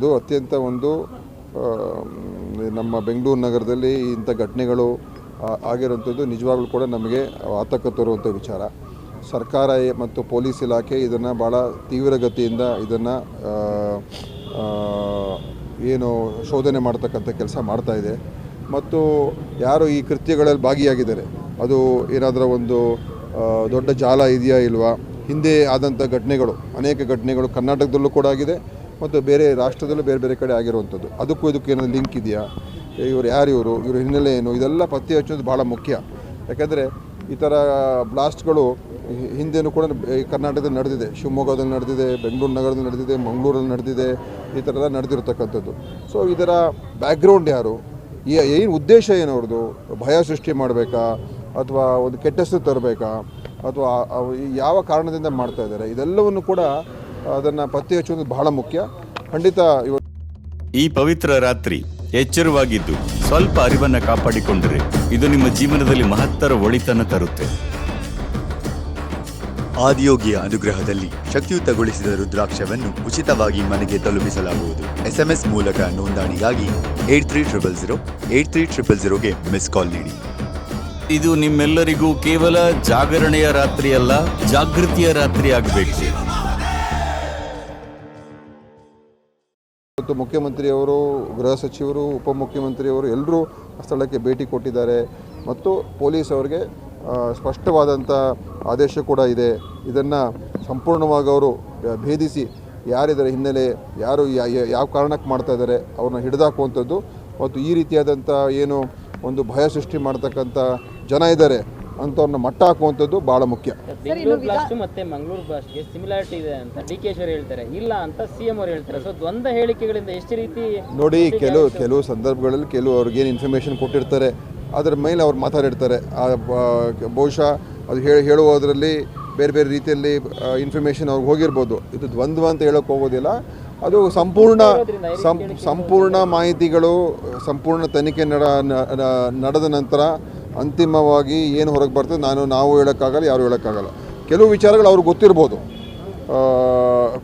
ಇದು ಅತ್ಯಂತ ಒಂದು ನಮ್ಮ ಬೆಂಗಳೂರು ನಗರದಲ್ಲಿ ಇಂಥ ಘಟನೆಗಳು ಆಗಿರುವಂಥದ್ದು ನಿಜವಾಗ್ಲೂ ಕೂಡ ನಮಗೆ ಆತಂಕ ತರುವಂಥ ವಿಚಾರ. ಸರ್ಕಾರ ಮತ್ತು ಪೊಲೀಸ್ ಇಲಾಖೆ ಇದನ್ನು ಭಾಳ ತೀವ್ರಗತಿಯಿಂದ ಇದನ್ನು ಏನು ಶೋಧನೆ ಮಾಡ್ತಕ್ಕಂಥ ಕೆಲಸ ಮಾಡ್ತಾಯಿದೆ. ಮತ್ತು ಯಾರು ಈ ಕೃತ್ಯಗಳಲ್ಲಿ ಭಾಗಿಯಾಗಿದ್ದಾರೆ ಅದು ಏನಾದರೂ ಒಂದು ದೊಡ್ಡ ಜಾಲ ಇದೆಯಾ ಇಲ್ವಾ, ಹಿಂದೆ ಆದಂಥ ಘಟನೆಗಳು ಅನೇಕ ಘಟನೆಗಳು ಕರ್ನಾಟಕದಲ್ಲೂ ಕೂಡ ಆಗಿದೆ ಮತ್ತು ಬೇರೆ ರಾಷ್ಟ್ರದಲ್ಲೂ ಬೇರೆ ಬೇರೆ ಕಡೆ ಆಗಿರುವಂಥದ್ದು. ಅದಕ್ಕೂ ಇದಕ್ಕೂ ಏನಾದರೂ ಲಿಂಕ್ ಇದೆಯಾ, ಇವರು ಯಾರು, ಇವ್ರ ಹಿನ್ನೆಲೆ ಏನು, ಇದೆಲ್ಲ ಪತ್ತೆ ಹಚ್ಚೋದು ಭಾಳ ಮುಖ್ಯ. ಯಾಕೆಂದರೆ ಈ ಥರ ಬ್ಲಾಸ್ಟ್ಗಳು ಹಿಂದೆನೂ ಕೂಡ ಕರ್ನಾಟಕದಲ್ಲಿ ನಡೆದಿದೆ, ಶಿವಮೊಗ್ಗದಲ್ಲಿ ನಡೆದಿದೆ, ಬೆಂಗಳೂರು ನಗರದಲ್ಲಿ ನಡೆದಿದೆ, ಮಂಗಳೂರಲ್ಲಿ ನಡೆದಿದೆ, ಈ ಥರ ಎಲ್ಲ ನಡೆದಿರ್ತಕ್ಕಂಥದ್ದು. ಸೊ ಇದರ ಬ್ಯಾಕ್ಗ್ರೌಂಡ್ ಯಾರು, ಏನು ಉದ್ದೇಶ ಏನು, ಅವ್ರದ್ದು ಭಯ ಸೃಷ್ಟಿ ಮಾಡಬೇಕಾ ಅಥವಾ ಒಂದು ಕೆಟ್ಟ ಹೆಸರು ತರಬೇಕಾ ಅಥವಾ ಯಾವ ಕಾರಣದಿಂದ ಮಾಡ್ತಾ ಇದ್ದಾರೆ, ಇದೆಲ್ಲವನ್ನು ಕೂಡ ಅದನ್ನು ಪತ್ತೆ ಹಚ್ಚುವುದು ಬಹಳ ಮುಖ್ಯ. ಖಂಡಿತ ಈ ಪವಿತ್ರ ರಾತ್ರಿ ಎಚ್ಚರವಾಗಿದ್ದು ಸ್ವಲ್ಪ ಅರಿವನ್ನು ಕಾಪಾಡಿಕೊಂಡರೆ ಇದು ನಿಮ್ಮ ಜೀವನದಲ್ಲಿ ಮಹತ್ತರ ಒಳಿತನ್ನು ತರುತ್ತೆ. ಆದಿಯೋಗಿಯ ಅನುಗ್ರಹದಲ್ಲಿ ಶಕ್ತಿಯುತಗೊಳಿಸಿದ ರುದ್ರಾಕ್ಷವನ್ನು ಉಚಿತವಾಗಿ ಮನೆಗೆ ತಲುಪಿಸಲಾಗುವುದು. SMS ಮೂಲಕ ನೋಂದಣಿಗಾಗಿ 8300 ಮಿಸ್ ಕಾಲ್ ನೀಡಿ. ಇದು ನಿಮ್ಮೆಲ್ಲರಿಗೂ ಕೇವಲ ಜಾಗರಣೆಯ ರಾತ್ರಿಯಲ್ಲ, ಜಾಗೃತಿಯ ರಾತ್ರಿ ಆಗಬೇಕು. ಮತ್ತು ಮುಖ್ಯಮಂತ್ರಿಯವರು, ಗೃಹ ಸಚಿವರು, ಉಪಮುಖ್ಯಮಂತ್ರಿಯವರು ಎಲ್ಲರೂ ಸ್ಥಳಕ್ಕೆ ಭೇಟಿ ಕೊಟ್ಟಿದ್ದಾರೆ ಮತ್ತು ಪೊಲೀಸ್ ಅವರಿಗೆ ಸ್ಪಷ್ಟವಾದಂಥ ಆದೇಶ ಕೂಡ ಇದೆ. ಇದನ್ನು ಸಂಪೂರ್ಣವಾಗಿ ಅವರು ಭೇದಿಸಿ ಯಾರಿದ್ದಾರೆ ಹಿನ್ನೆಲೆ, ಯಾರು ಯಾವ ಕಾರಣಕ್ಕೆ ಮಾಡ್ತಾ ಇದ್ದಾರೆ ಅವ್ರನ್ನ ಹಿಡಿದಾಕುವಂಥದ್ದು ಮತ್ತು ಈ ರೀತಿಯಾದಂಥ ಏನು ಒಂದು ಭಯ ಸೃಷ್ಟಿ ಮಾಡ್ತಕ್ಕಂಥ ಜನ ಇದ್ದಾರೆ ಅಂಥವ್ರನ್ನ ಮಟ್ಟ ಹಾಕುವಂಥದ್ದು ಭಾಳ ಮುಖ್ಯ. ಬೆಂಗಳೂರು ಬ್ಲಾಸ್ಟ್ ಮತ್ತು ಮಂಗಳೂರು ಬ್ಲಾಸ್ಟ್ಗೆ ಸಿಮಿಲಾರಿಟಿ ಇದೆ ಅಂತ DK ಹೇಳ್ತಾರೆ, ಇಲ್ಲ ಅಂತ CM ಅವರು ಹೇಳ್ತಾರೆ. ಸೊ ದ್ವಂದ್ವ ಹೇಳಿಕೆಗಳಿಂದ ಎಷ್ಟು ರೀತಿ ನೋಡಿ, ಕೆಲವು ಸಂದರ್ಭಗಳಲ್ಲಿ ಅವ್ರಿಗೇನು ಇನ್ಫಾರ್ಮೇಷನ್ ಕೊಟ್ಟಿರ್ತಾರೆ ಅದರ ಮೇಲೆ ಅವ್ರು ಮಾತಾಡಿರ್ತಾರೆ. ಬಹುಶಃ ಅದು ಹೇಳುವುದರಲ್ಲಿ ಬೇರೆ ಬೇರೆ ರೀತಿಯಲ್ಲಿ ಇನ್ಫಾರ್ಮೇಷನ್ ಅವ್ರಿಗೆ ಹೋಗಿರ್ಬೋದು. ಇದು ದ್ವಂದ್ವ ಅಂತ ಹೇಳೋಕ್ಕೆ ಹೋಗೋದಿಲ್ಲ. ಅದು ಸಂಪೂರ್ಣ ಮಾಹಿತಿಗಳು, ಸಂಪೂರ್ಣ ತನಿಖೆ ನಡೆದ ನಂತರ ಅಂತಿಮವಾಗಿ ಏನು ಹೊರಗೆ ಬರ್ತದೆ ನಾವು ಹೇಳೋಕ್ಕಾಗಲ್ಲ, ಯಾರು ಹೇಳೋಕ್ಕಾಗಲ್ಲ. ಕೆಲವು ವಿಚಾರಗಳು ಅವ್ರಿಗೆ ಗೊತ್ತಿರ್ಬೋದು,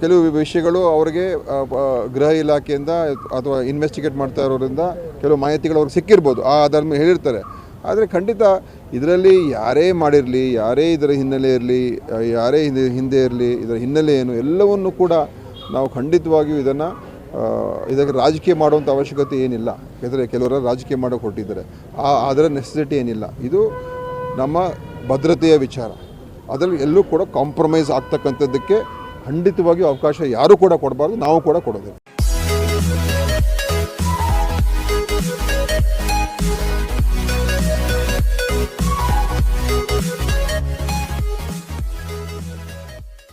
ಕೆಲವು ವಿಷಯಗಳು ಅವರಿಗೆ ಗೃಹ ಇಲಾಖೆಯಿಂದ ಅಥವಾ ಇನ್ವೆಸ್ಟಿಗೇಟ್ ಮಾಡ್ತಾ ಇರೋದ್ರಿಂದ ಕೆಲವು ಮಾಹಿತಿಗಳು ಅವ್ರಿಗೆ ಸಿಕ್ಕಿರ್ಬೋದು, ಅದರ ಮೇಲೆ ಹೇಳಿರ್ತಾರೆ. ಆದರೆ ಖಂಡಿತ ಇದರಲ್ಲಿ ಯಾರೇ ಮಾಡಿರಲಿ, ಯಾರೇ ಇದರ ಹಿನ್ನೆಲೆ ಇರಲಿ, ಯಾರೇ ಹಿಂದೆ ಇರಲಿ, ಇದರ ಹಿನ್ನೆಲೆ ಏನು ಎಲ್ಲವನ್ನೂ ಕೂಡ ನಾವು ಖಂಡಿತವಾಗಿಯೂ ಇದಕ್ಕೆ ರಾಜಕೀಯ ಮಾಡುವಂಥ ಅವಶ್ಯಕತೆ ಏನಿಲ್ಲ. ಯಾಕೆಂದರೆ ಕೆಲವರು ರಾಜಕೀಯ ಮಾಡೋಕ್ಕೆ ಹೊರಟಿದ್ದಾರೆ, ಅದರ ನೆಸೆಸಿಟಿ ಏನಿಲ್ಲ. ಇದು ನಮ್ಮ ಭದ್ರತೆಯ ವಿಚಾರ, ಅದರಲ್ಲಿ ಎಲ್ಲೂ ಕೂಡ ಕಾಂಪ್ರಮೈಸ್ ಆಗ್ತಕ್ಕಂಥದ್ದಕ್ಕೆ ಖಂಡಿತವಾಗಿಯೂ ಅವಕಾಶ ಯಾರೂ ಕೂಡ ಕೊಡಬಾರ್ದು, ನಾವು ಕೂಡ ಕೊಡೋದಿಲ್ಲ.